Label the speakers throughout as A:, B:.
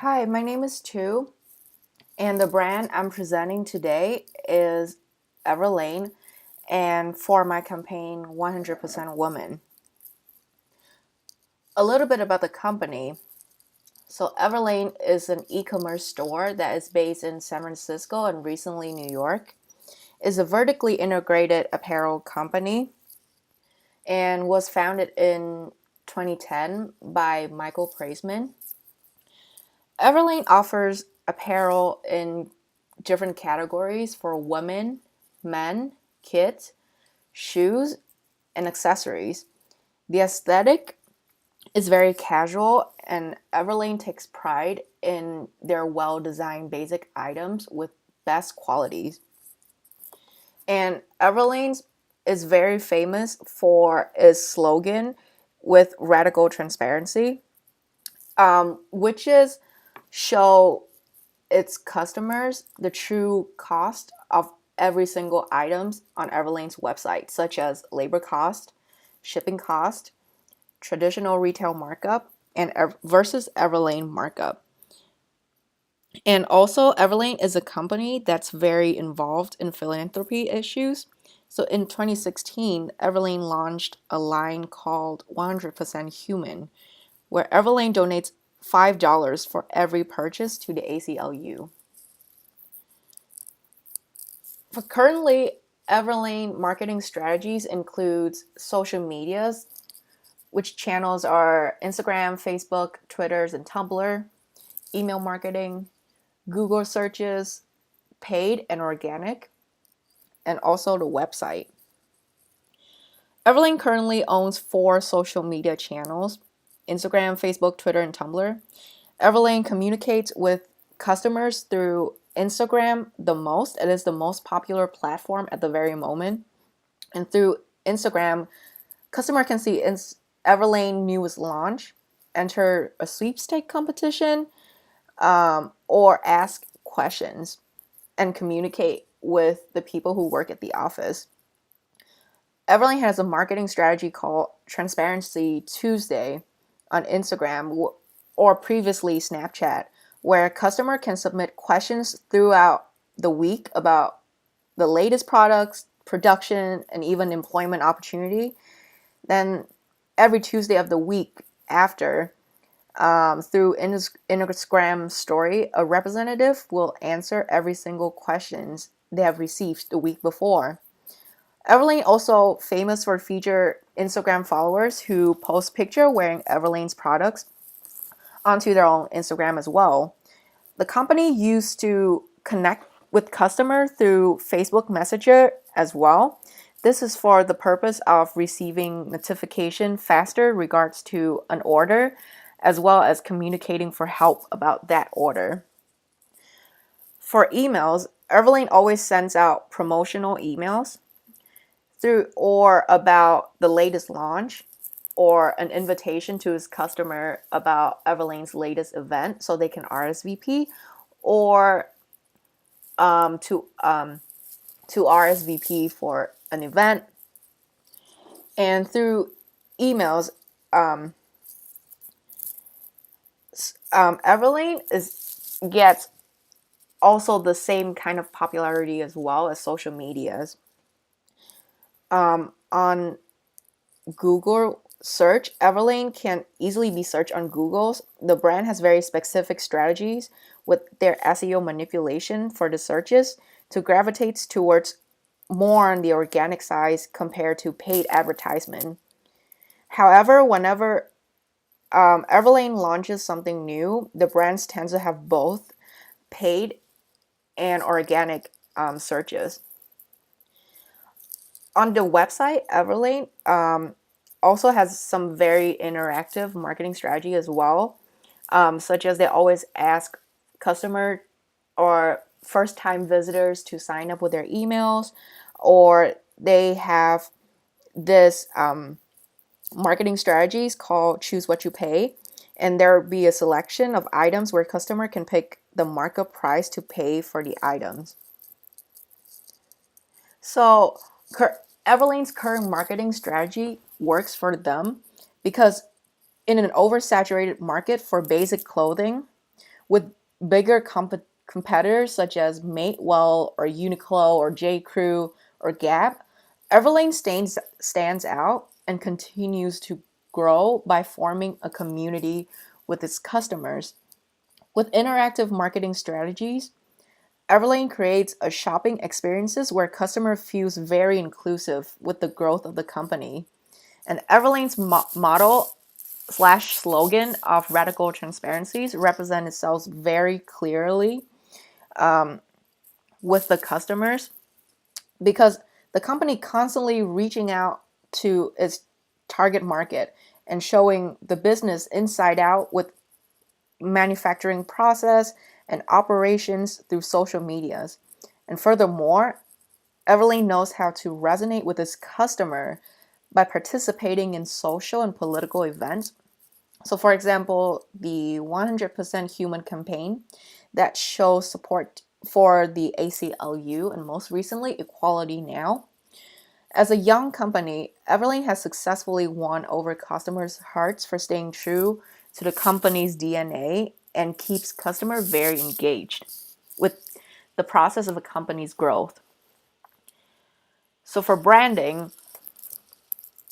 A: Hi, my name is Tu, and the brand I'm presenting today is Everlane, and for my campaign 100% Woman. A little bit about the company. So, Everlane is an e commerce store that is based in San Francisco and recently New York. It's a vertically integrated apparel company and was founded in 2010 by Michael Praisman. Everlane offers apparel in different categories for women, men, kids, shoes, and accessories. The aesthetic is very casual, and Everlane takes pride in their well designed basic items with best qualities. And Everlane's is very famous for its slogan with radical transparency, which is show its customers the true cost of every single items on Everlane's website, such as labor cost, shipping cost, traditional retail markup, and versus Everlane markup. And also, Everlane is a company that's very involved in philanthropy issues. So in 2016, Everlane launched a line called 100% Human, where Everlane donates $5 for every purchase to the ACLU. For currently, Everlane marketing strategies includes social medias, which channels are Instagram, Facebook, Twitters, and Tumblr, email marketing, Google searches, paid and organic, and also the website. Everlane currently owns 4 social media channels: Instagram, Facebook, Twitter, and Tumblr. Everlane communicates with customers through Instagram the most. It is the most popular platform at the very moment. And through Instagram, customer can see Everlane newest launch, enter a sweepstake competition, or ask questions and communicate with the people who work at the office. Everlane has a marketing strategy called Transparency Tuesday on Instagram or previously Snapchat, where a customer can submit questions throughout the week about the latest products, production, and even employment opportunity. Then every Tuesday of the week after, through Instagram story, a representative will answer every single questions they have received the week before. Everlane also famous for feature Instagram followers who post picture wearing Everlane's products onto their own Instagram as well. The company used to connect with customer through Facebook Messenger as well. This is for the purpose of receiving notification faster regards to an order, as well as communicating for help about that order. For emails, Everlane always sends out promotional emails through or about the latest launch or an invitation to his customer about Everlane's latest event so they can RSVP or um, to um, to RSVP for an event. And through emails, um, Everlane is gets also the same kind of popularity as well as social medias. On Google search, Everlane can easily be searched on Google's. The brand has very specific strategies with their SEO manipulation for the searches to gravitate towards more on the organic side compared to paid advertisement. However, whenever Everlane launches something new, the brands tend to have both paid and organic searches. On the website, Everlane also has some very interactive marketing strategy as well, such as they always ask customer or first time visitors to sign up with their emails, or they have this marketing strategies called Choose What You Pay. And there will be a selection of items where customer can pick the markup price to pay for the items. So Everlane's current marketing strategy works for them because in an oversaturated market for basic clothing, With bigger competitors such as Madewell or Uniqlo or J. Crew or Gap, Everlane stands out and continues to grow by forming a community with its customers. With interactive marketing strategies, Everlane creates a shopping experiences where customer feels very inclusive with the growth of the company. And Everlane's model slash slogan of radical transparencies represent itself very clearly with the customers because the company constantly reaching out to its target market and showing the business inside out with manufacturing process and operations through social medias. And furthermore, Everlane knows how to resonate with its customer by participating in social and political events. So, for example, the 100% Human campaign that shows support for the ACLU and most recently Equality Now. As a young company, Everlane has successfully won over customers' hearts for staying true to the company's DNA and keeps customers very engaged with the process of a company's growth. So for branding,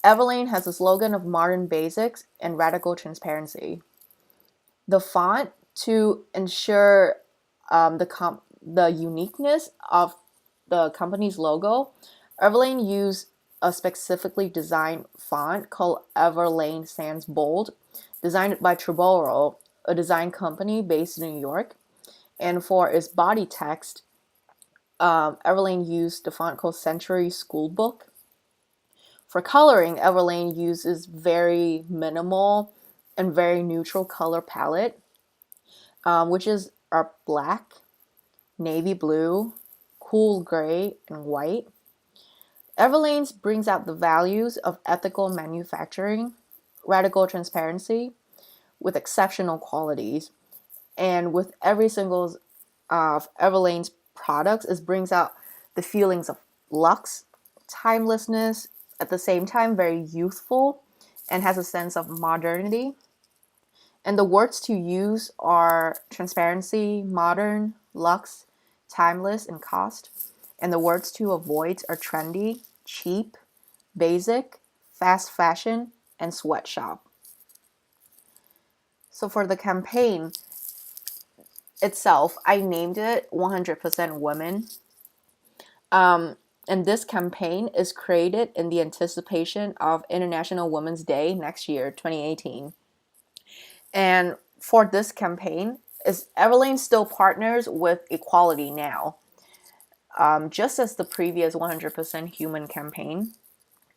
A: Everlane has a slogan of modern basics and radical transparency. The font to ensure the uniqueness of the company's logo, Everlane used a specifically designed font called Everlane Sans Bold, designed by Triboro, a design company based in New York. And for its body text, Everlane used the font called Century Schoolbook. For coloring, Everlane uses very minimal and very neutral color palette, which is our black, navy blue, cool gray, and white. Everlane's brings out the values of ethical manufacturing, radical transparency, with exceptional qualities. And with every single of Everlane's products, it brings out the feelings of luxe, timelessness, at the same time very youthful, and has a sense of modernity. And the words to use are transparency, modern, luxe, timeless, and cost. And the words to avoid are trendy, cheap, basic, fast fashion, and sweatshop. So for the campaign itself, I named it 100% Women. And this campaign is created in the anticipation of International Women's Day next year, 2018. And for this campaign, is Everlane still partners with Equality Now, just as the previous 100% Human campaign.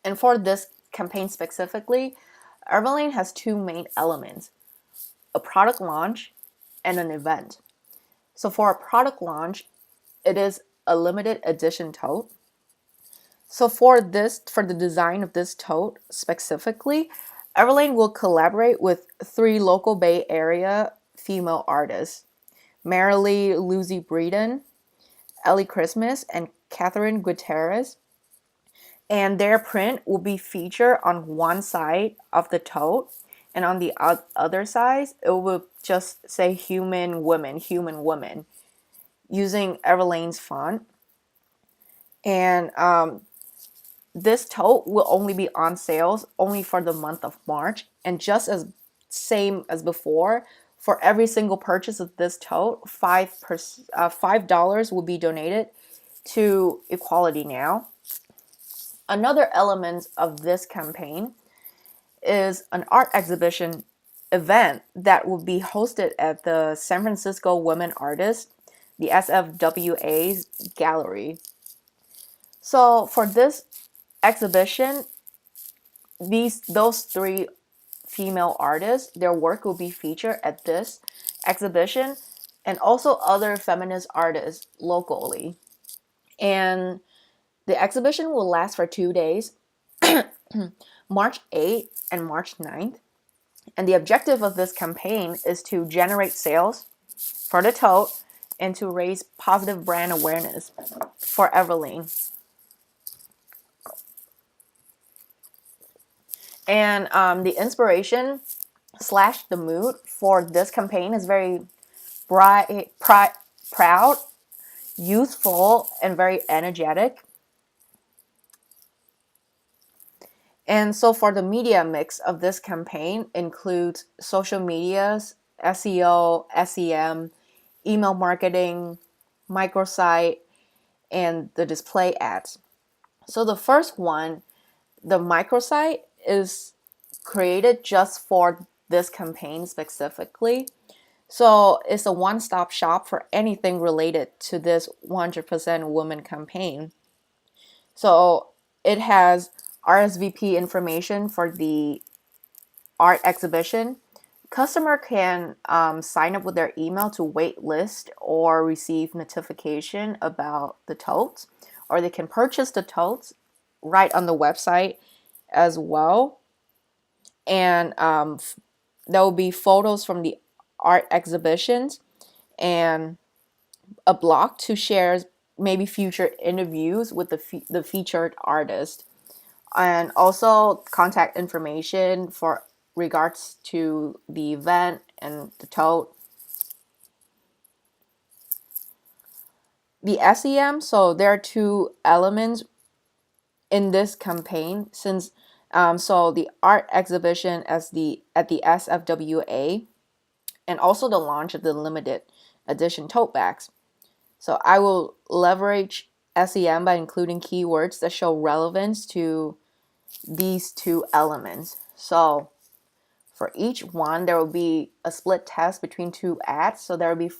A: And for this campaign specifically, Everlane has two main elements: a product launch and an event. So for a product launch, it is a limited edition tote. So for the design of this tote specifically, Everlane will collaborate with three local Bay Area female artists: Marilee Lucy Breeden, Ellie Christmas, and Catherine Gutierrez. And their print will be featured on one side of the tote, and on the other side, it will just say human women, using Everlane's font. And this tote will only be on sales only for the month of March. And just as same as before, for every single purchase of this tote, $5 will be donated to Equality Now. Another element of this campaign is an art exhibition event that will be hosted at the San Francisco Women Artists, the SFWA's gallery. So for this exhibition, those three female artists, their work will be featured at this exhibition, and also other feminist artists locally. And the exhibition will last for 2 days, March 8th and March 9th. And the objective of this campaign is to generate sales for the tote and to raise positive brand awareness for Everlane. And the inspiration slash the mood for this campaign is very proud, youthful, and very energetic. And so for the media mix of this campaign includes social medias, SEO, SEM, email marketing, microsite, and the display ads. So the first one, the microsite, is created just for this campaign specifically. So it's a one-stop shop for anything related to this 100% woman campaign. So it has RSVP information for the art exhibition. Customer can sign up with their email to wait list or receive notification about the totes, or they can purchase the totes right on the website as well. And there will be photos from the art exhibitions and a blog to share maybe future interviews with the featured artist, and also contact information for regards to the event and the tote. The SEM, so there are two elements in this campaign since so the art exhibition as the at the SFWA, and also the launch of the limited edition tote bags. So I will leverage SEM by including keywords that show relevance to these two elements. So for each one, there will be a split test between two ads. So there will be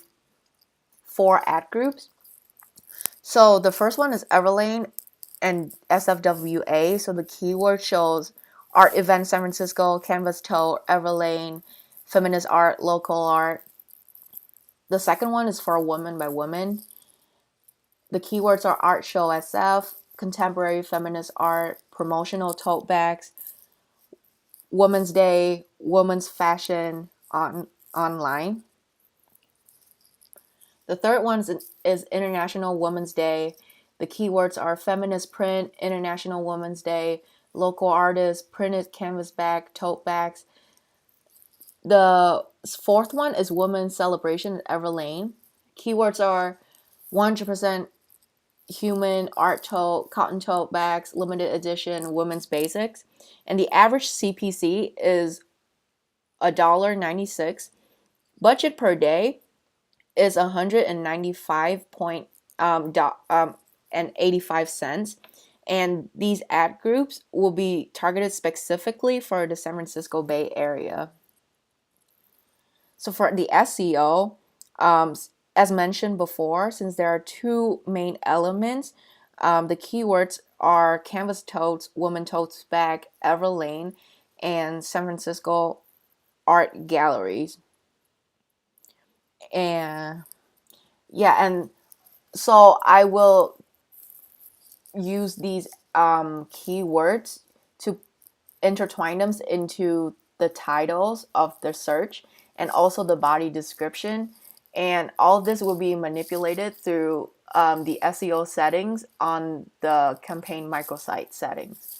A: 4 ad groups. So the first one is Everlane and SFWA. So the keyword shows art event San Francisco, canvas tote, Everlane, feminist art, local art. The second one is for woman by woman. The keywords are art show SF, contemporary feminist art, promotional tote bags, Women's Day, women's fashion online. The third one is International Women's Day. The keywords are feminist print, International Women's Day, local artists, printed canvas bag, tote bags. The fourth one is Women's Celebration at Everlane. Keywords are 100% human art tote, cotton tote bags, limited edition, women's basics. And the average CPC is $1.96. Budget per day is 195 point and 85 cents. And these ad groups will be targeted specifically for the San Francisco Bay Area. So for the SEO, as mentioned before, since there are two main elements, the keywords are canvas totes, woman totes bag, Everlane, and San Francisco art galleries. And yeah, and so I will use these keywords to intertwine them into the titles of the search and also the body description. And all of this will be manipulated through the SEO settings on the campaign microsite settings.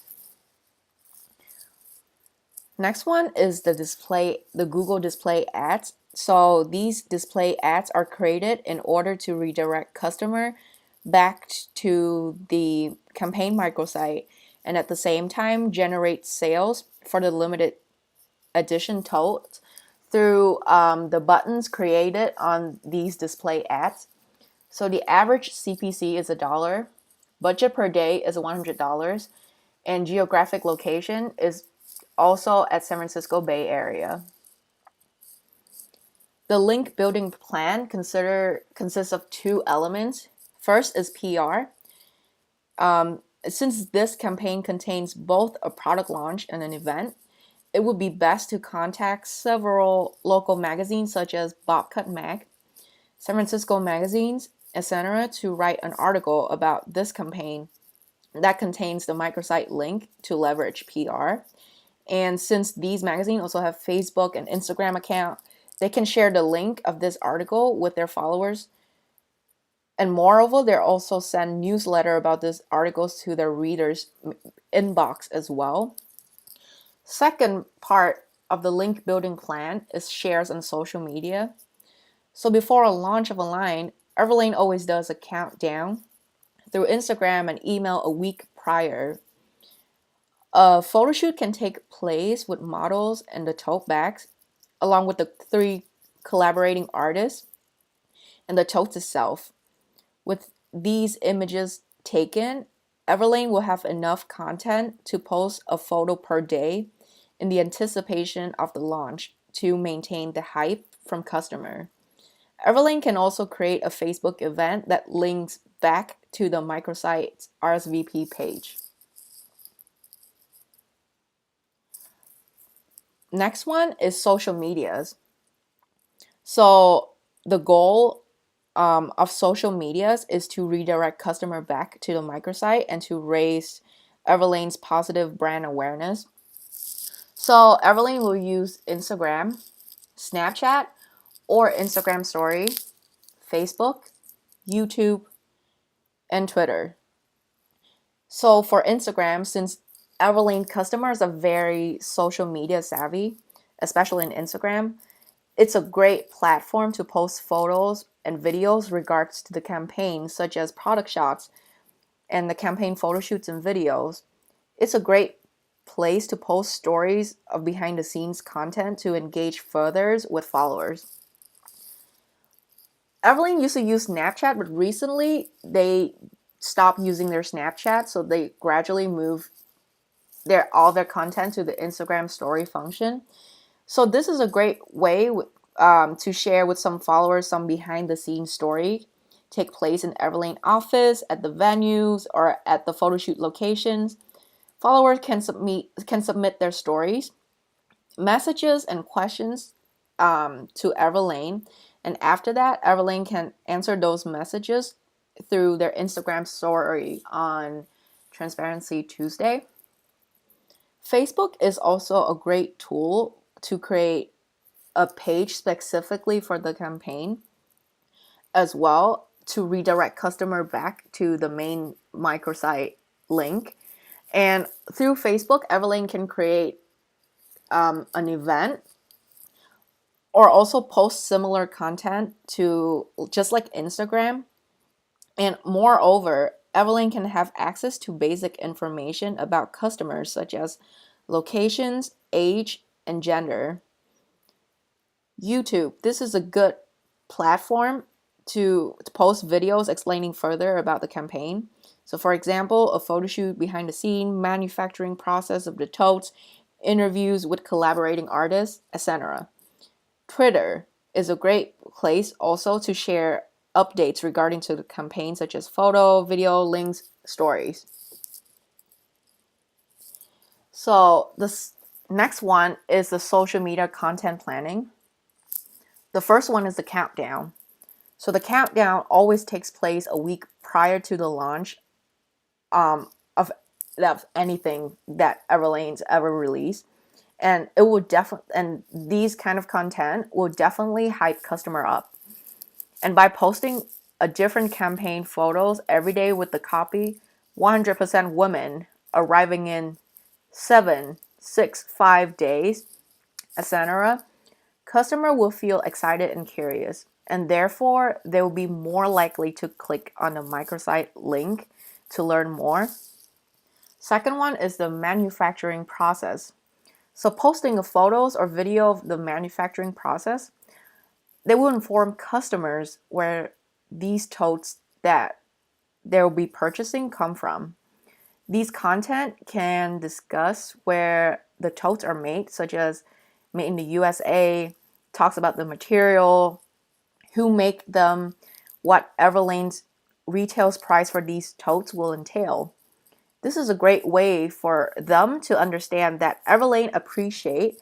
A: Next one is the Google display ads. So these display ads are created in order to redirect customer back to the campaign microsite and at the same time generate sales for the limited edition totes through the buttons created on these display ads. So the average CPC is $1, budget per day is $100, and geographic location is also at San Francisco Bay Area. The link building plan consists of 2 elements. First is PR. Since this campaign contains both a product launch and an event, it would be best to contact several local magazines such as Bobcat Mag, San Francisco magazines, etc. to write an article about this campaign that contains the microsite link to leverage PR. And since these magazines also have Facebook and Instagram account, they can share the link of this article with their followers. And moreover, they also send newsletter about these articles to their readers' inbox as well. Second part of the link building plan is shares on social media. So before a launch of a line, Everlane always does a countdown through Instagram and email a week prior. A photo shoot can take place with models and the tote bags, along with the three collaborating artists and the tote itself. With these images taken, Everlane will have enough content to post a photo per day in the anticipation of the launch to maintain the hype from customer. Everlane can also create a Facebook event that links back to the microsite's RSVP page. Next one is social medias. So the goal of social medias is to redirect customer back to the microsite and to raise Everlane's positive brand awareness. So Everlane will use Instagram, Snapchat, or Instagram Story, Facebook, YouTube, and Twitter. So for Instagram, since Everlane customers are very social media savvy, especially in Instagram, it's a great platform to post photos and videos regards to the campaign, such as product shots and the campaign photo shoots and videos. It's a great place to post stories of behind the scenes content to engage further with followers. Everlane used to use Snapchat, but recently they stopped using their Snapchat, so they gradually moved all their content to the Instagram story function. So this is a great way to share with some followers some behind the scenes story take place in Everlane office, at the venues, or at the photo shoot locations. Followers can submit their stories, messages, and questions to Everlane, and after that, Everlane can answer those messages through their Instagram story on Transparency Tuesday. Facebook is also a great tool to create a page specifically for the campaign as well to redirect customer back to the main microsite link. And through Facebook, Everlane can create an event or also post similar content to just like Instagram. And moreover, Everlane can have access to basic information about customers such as locations, age, and gender. YouTube. This is a good platform to post videos explaining further about the campaign. So, for example, a photo shoot behind the scene, manufacturing process of the totes, interviews with collaborating artists, etc. Twitter is a great place also to share updates regarding to the campaign, such as photo, video, links, stories. So, this next one is the social media content planning. The first one is the countdown. So the countdown always takes place a week prior to the launch of anything that Everlane's ever released, and it will definitely and these kind of content will definitely hype customer up. And by posting a different campaign photos every day with the copy, 100% women arriving in 7, 6, 5 days, etc., customer will feel excited and curious, and therefore they will be more likely to click on the microsite link to learn more. Second one is the manufacturing process. So posting of photos or video of the manufacturing process, they will inform customers where these totes that they'll be purchasing come from. These content can discuss where the totes are made, such as made in the USA, talks about the material, who make them, what Everlane's retails price for these totes will entail. This is a great way for them to understand that Everlane appreciate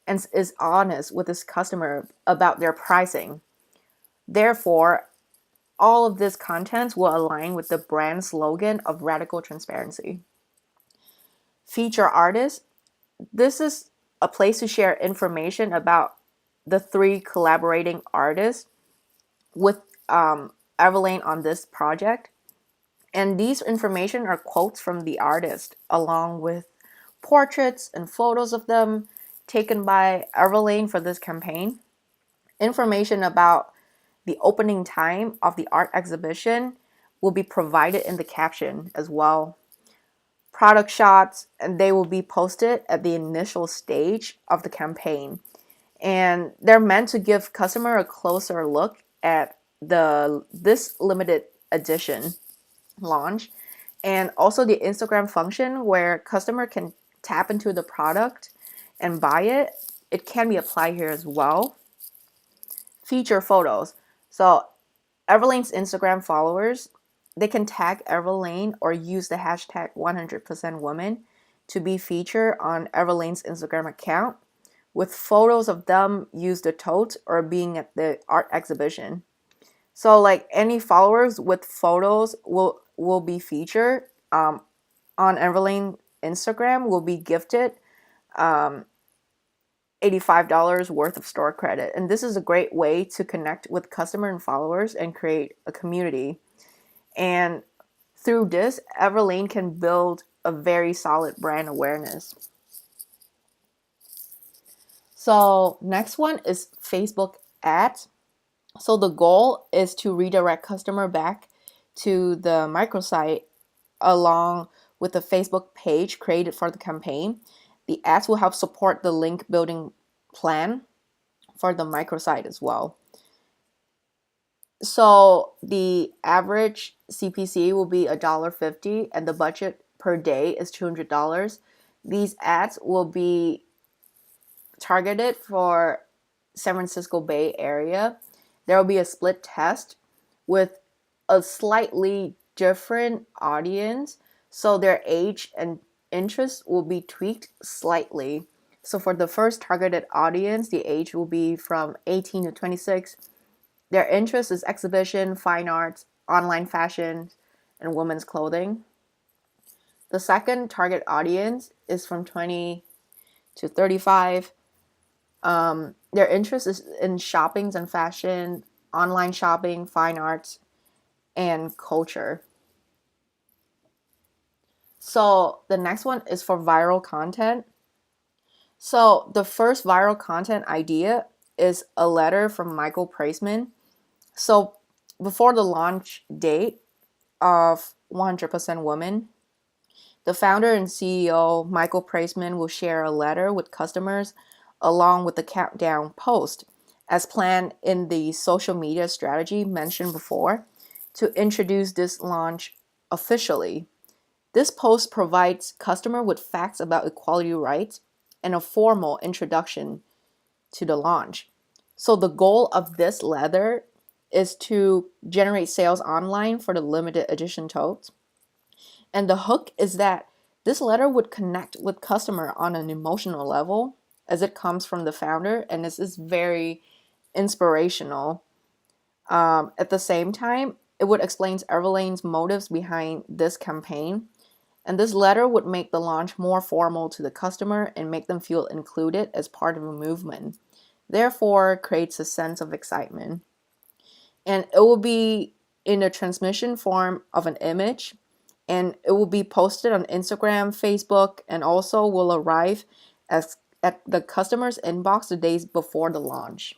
A: and is honest with its customer about their pricing. Therefore, all of this content will align with the brand slogan of radical transparency. Feature artists. This is a place to share information about the three collaborating artists with Everlane on this project. And these information are quotes from the artist, along with portraits and photos of them taken by Everlane for this campaign. Information about The opening time of the art exhibition will be provided in the caption as well. Product shots, and they will be posted at the initial stage of the campaign. And they're meant to give customer a closer look at this limited edition launch, and also the Instagram function where customer can tap into the product and buy it. It can be applied here as well. Feature photos. So Everlane's Instagram followers, they can tag Everlane or use the hashtag 100%women to be featured on Everlane's Instagram account with photos of them use the tote or being at the art exhibition. So like any followers with photos will be featured on Everlane Instagram will be gifted um, $85 worth of store credit. And this is a great way to connect with customer and followers and create a community. And through this, Everlane can build a very solid brand awareness. So next one is Facebook ads. So the goal is to redirect customer back to the microsite along with the Facebook page created for the campaign. The ads will help support the link building plan for the microsite as well. So the average CPC will be $1.50 and the budget per day is $200. These ads will be targeted for San Francisco Bay Area. There will be a split test with a slightly different audience, so their age and interest will be tweaked slightly. So for the first targeted audience, the age will be from 18 to 26. Their interest is exhibition, fine arts, online fashion, and women's clothing. The second target audience is from 20 to 35. Their interest is in shoppings and fashion, online shopping, fine arts, and culture. So the next one is for viral content. So the first viral content idea is a letter from Michael Praisman. So before the launch date of 100% Women, the founder and CEO, Michael Praisman, will share a letter with customers along with the countdown post as planned in the social media strategy mentioned before to introduce this launch officially. This post provides customer with facts about equality rights and a formal introduction to the launch. So the goal of this letter is to generate sales online for the limited edition totes. And the hook is that this letter would connect with customer on an emotional level as it comes from the founder, and this is very inspirational. At the same time, it would explain Everlane's motives behind this campaign, and this letter would make the launch more formal to the customer and make them feel included as part of a movement. Therefore, creates a sense of excitement. And it will be in a transmission form of an image, and it will be posted on Instagram, Facebook, and also will arrive as at the customer's inbox the days before the launch.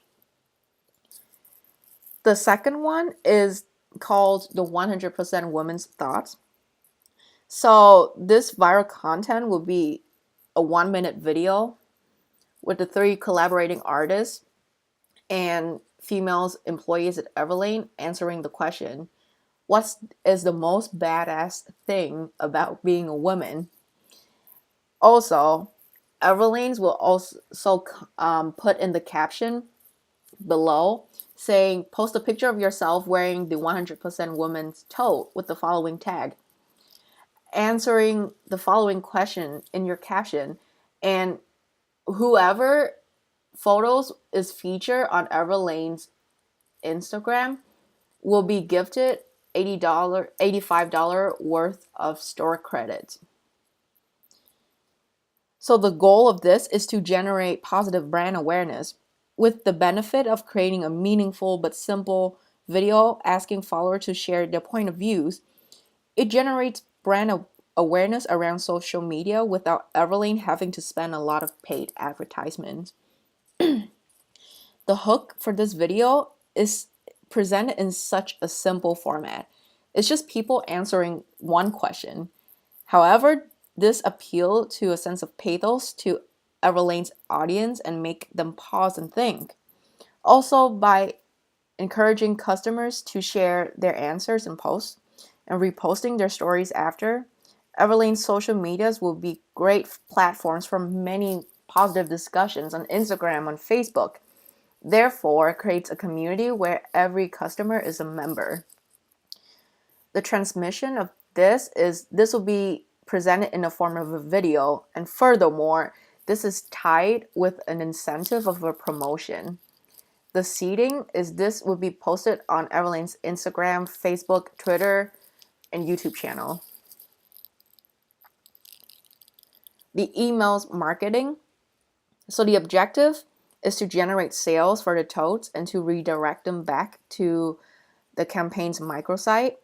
A: The second one is called the 100% Women's Thoughts. So this viral content will be a 1-minute video with the 3 collaborating artists and females employees at Everlane answering the question, what is the most badass thing about being a woman? Also, Everlane's will also put in the caption below saying, post a picture of yourself wearing the 100% woman's tote with the following tag, answering the following question in your caption, and whoever photos is featured on Everlane's Instagram will be gifted $85 worth of store credit. So the goal of this is to generate positive brand awareness with the benefit of creating a meaningful but simple video asking followers to share their point of views. It generates brand awareness around social media without Everlane having to spend a lot of paid advertisements. The hook for this video is presented in such a simple format. It's just people answering one question. However, this appealed to a sense of pathos to Everlane's audience and make them pause and think. Also, by encouraging customers to share their answers in posts and reposting their stories after, Everlane's social medias will be great platforms for many positive discussions on Instagram, on Facebook. Therefore, it creates a community where every customer is a member. The transmission of this will be presented in the form of a video, and furthermore, this is tied with an incentive of a promotion. The seeding is this will be posted on Everlane's Instagram, Facebook, Twitter, and YouTube channel. The emails marketing. So the objective is to generate sales for the totes and to redirect them back to the campaign's microsite.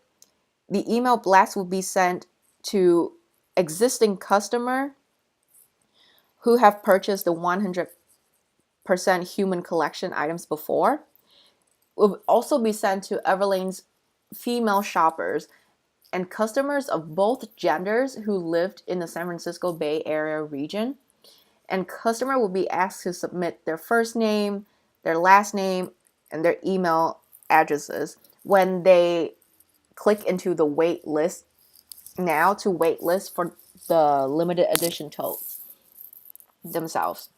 A: The email blast will be sent to existing customer who have purchased the 100% human collection items before. Will also be sent to Everlane's female shoppers and customers of both genders who lived in the San Francisco Bay Area region. And customer will be asked to submit their first name, their last name, and their email addresses when they click into the wait list now to wait list for the limited edition totes themselves.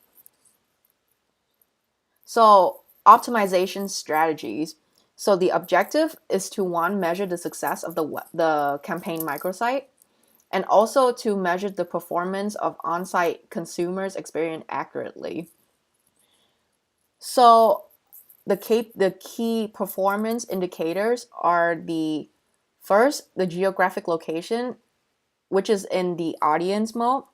A: So optimization strategies. So the objective is to one, measure the success of the campaign microsite, and also to measure the performance of on-site consumers experience accurately. So the key performance indicators are the first, the geographic location, which is in the audience mode.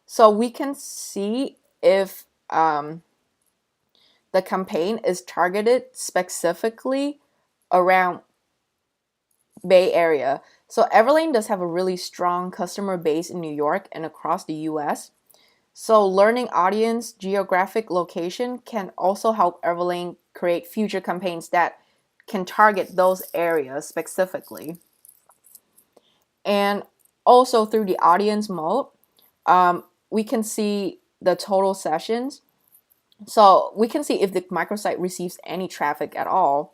A: So we can see if the campaign is targeted specifically around Bay Area. So Everlane does have a really strong customer base in New York and across the US. So learning audience geographic location can also help Everlane create future campaigns that can target those areas specifically. And also through the audience mode, we can see the total sessions. So we can see if the microsite receives any traffic at all.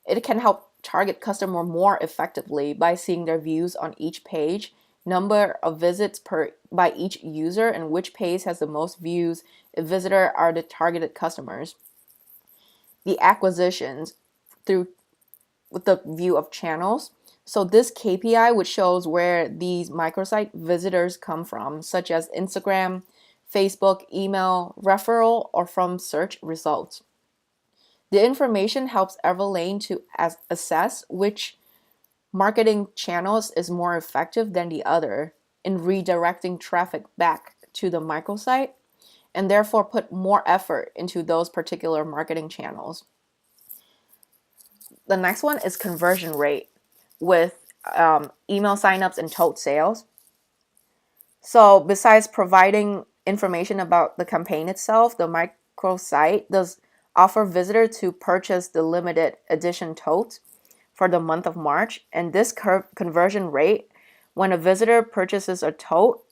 A: It can help target customer more effectively by seeing their views on each page, number of visits by each user, and which page has the most views if visitors are the targeted customers. The acquisitions through with the view of channels. So this KPI which shows where these microsite visitors come from, such as Instagram, Facebook, email, referral, or from search results. The information helps Everlane to assess which marketing channels is more effective than the other in redirecting traffic back to the microsite, and therefore put more effort into those particular marketing channels. The next one is conversion rate with email signups and tote sales. So besides providing information about the campaign itself, the microsite does offer visitors to purchase the limited edition totes for the month of March. And this conversion rate, when a visitor purchases a tote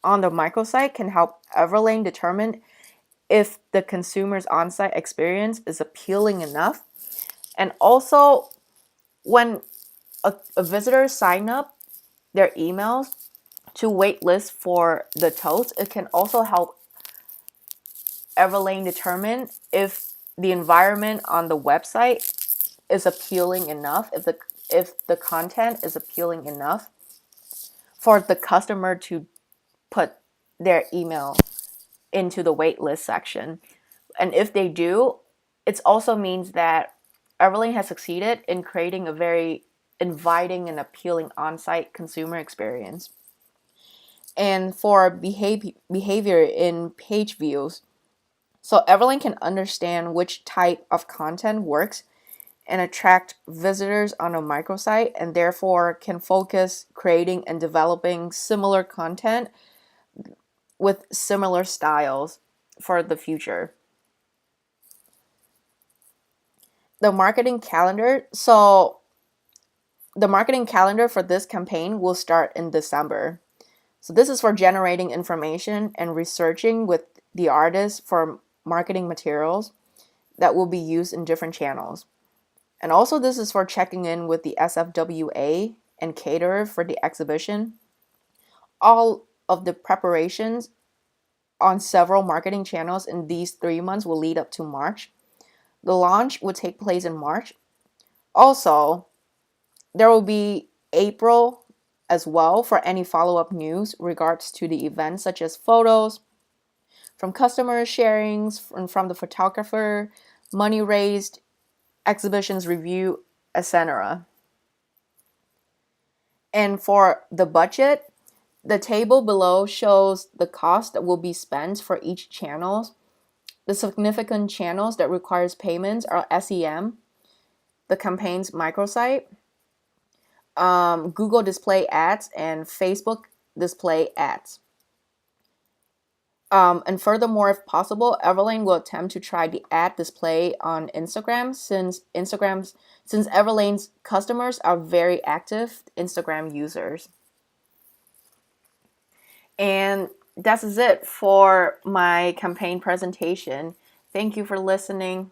A: on the microsite, can help Everlane determine if the consumer's on-site experience is appealing enough. And also, when a visitor sign up their emails to wait list for the totes, it can also help Everlane determine if the environment on the website is appealing enough, if the content is appealing enough for the customer to put their email into the waitlist section. And if they do, it also means that Everlane has succeeded in creating a very inviting and appealing on-site consumer experience. And for behavior in page views, so Everlane can understand which type of content works and attract visitors on a microsite, and therefore can focus creating and developing similar content with similar styles for the future. the marketing calendar. So the marketing calendar for this campaign will start in December. So this is for generating information and researching with the artist for marketing materials that will be used in different channels. And also this is for checking in with the SFWA and caterer for the exhibition. All of the preparations on several marketing channels in these 3 months will lead up to March. The launch will take place in March. Also, there will be April as well for any follow-up news regards to the event, such as photos from customers, sharings from the photographer, money raised, exhibitions review, etc. And for the budget, the table below shows the cost that will be spent for each channel. The significant channels that requires payments are SEM, the campaign's microsite, Google Display Ads, and Facebook Display Ads. And furthermore, if possible, Everlane will attempt to try the ad display on Instagram since Everlane's customers are very active Instagram users. And that's it for my campaign presentation. Thank you for listening.